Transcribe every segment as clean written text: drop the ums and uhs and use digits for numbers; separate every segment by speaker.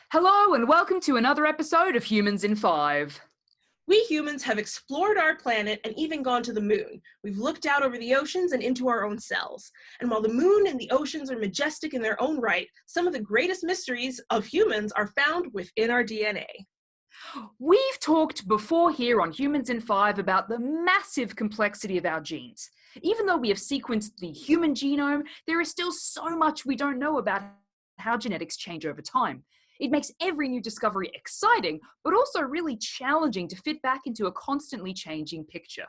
Speaker 1: Hello and welcome to another episode of Humans in 5.
Speaker 2: We humans have explored our planet and even gone to the moon. We've looked out over the oceans and into our own cells. And while the moon and the oceans are majestic in their own right, some of the greatest mysteries of humans are found within our DNA.
Speaker 1: We've talked before here on Humans in 5 about the massive complexity of our genes. Even though we have sequenced the human genome, there is still so much we don't know about how genetics change over time. It makes every new discovery exciting, but also really challenging to fit back into a constantly changing picture.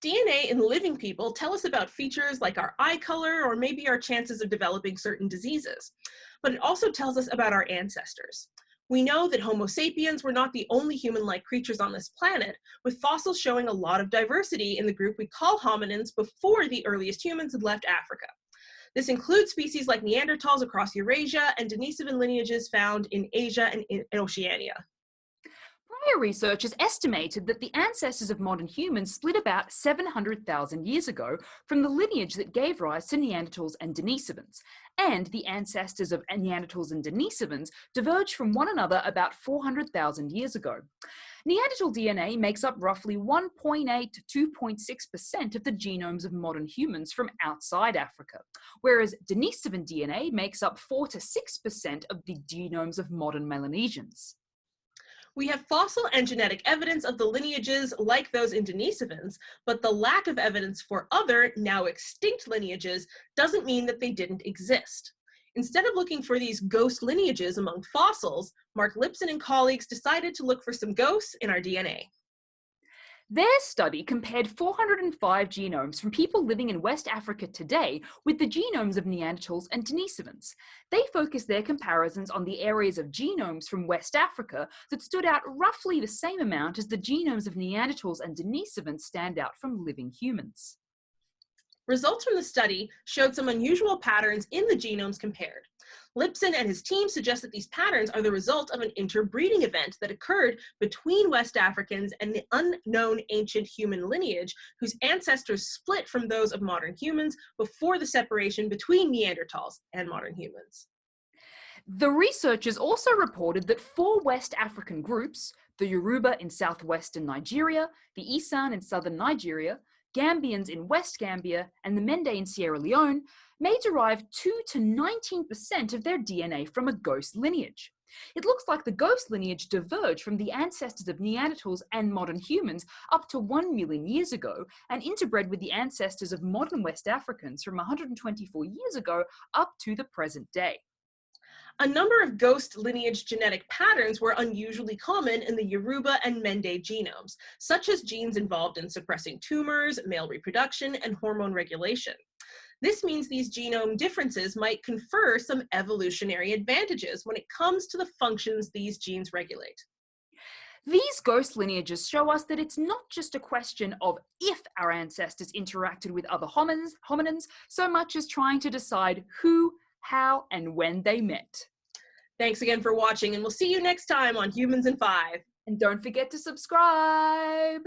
Speaker 2: DNA in living people tell us about features like our eye color or maybe our chances of developing certain diseases. But it also tells us about our ancestors. We know that Homo sapiens were not the only human-like creatures on this planet, with fossils showing a lot of diversity in the group we call hominins before the earliest humans had left Africa. This includes species like Neanderthals across Eurasia and Denisovan lineages found in Asia and in Oceania.
Speaker 1: Prior researchers estimated that the ancestors of modern humans split about 700,000 years ago from the lineage that gave rise to Neanderthals and Denisovans, and the ancestors of Neanderthals and Denisovans diverged from one another about 400,000 years ago. Neanderthal DNA makes up roughly 1.8 to 2.6% of the genomes of modern humans from outside Africa, whereas Denisovan DNA makes up 4 to 6% of the genomes of modern Melanesians.
Speaker 2: We have fossil and genetic evidence of the lineages like those in Denisovans, but the lack of evidence for other, now extinct lineages doesn't mean that they didn't exist. Instead of looking for these ghost lineages among fossils, Mark Lipson and colleagues decided to look for some ghosts in our DNA.
Speaker 1: Their study compared 405 genomes from people living in West Africa today with the genomes of Neanderthals and Denisovans. They focused their comparisons on the areas of genomes from West Africa that stood out roughly the same amount as the genomes of Neanderthals and Denisovans stand out from living humans.
Speaker 2: Results from the study showed some unusual patterns in the genomes compared. Lipson and his team suggest that these patterns are the result of an interbreeding event that occurred between West Africans and the unknown ancient human lineage whose ancestors split from those of modern humans before the separation between Neanderthals and modern humans.
Speaker 1: The researchers also reported that 4 West African groups, the Yoruba in southwestern Nigeria, the Isan in southern Nigeria, Gambians in West Gambia, and the Mende in Sierra Leone, may derive 2 to 19% of their DNA from a ghost lineage. It looks like the ghost lineage diverged from the ancestors of Neanderthals and modern humans up to 1 million years ago and interbred with the ancestors of modern West Africans from 124 years ago up to the present day.
Speaker 2: A number of ghost lineage genetic patterns were unusually common in the Yoruba and Mende genomes, such as genes involved in suppressing tumors, male reproduction, and hormone regulation. This means these genome differences might confer some evolutionary advantages when it comes to the functions these genes regulate.
Speaker 1: These ghost lineages show us that it's not just a question of if our ancestors interacted with other hominins, so much as trying to decide who, how, and when they met.
Speaker 2: Thanks again for watching, and we'll see you next time on Humans in 5.
Speaker 1: And don't forget to subscribe!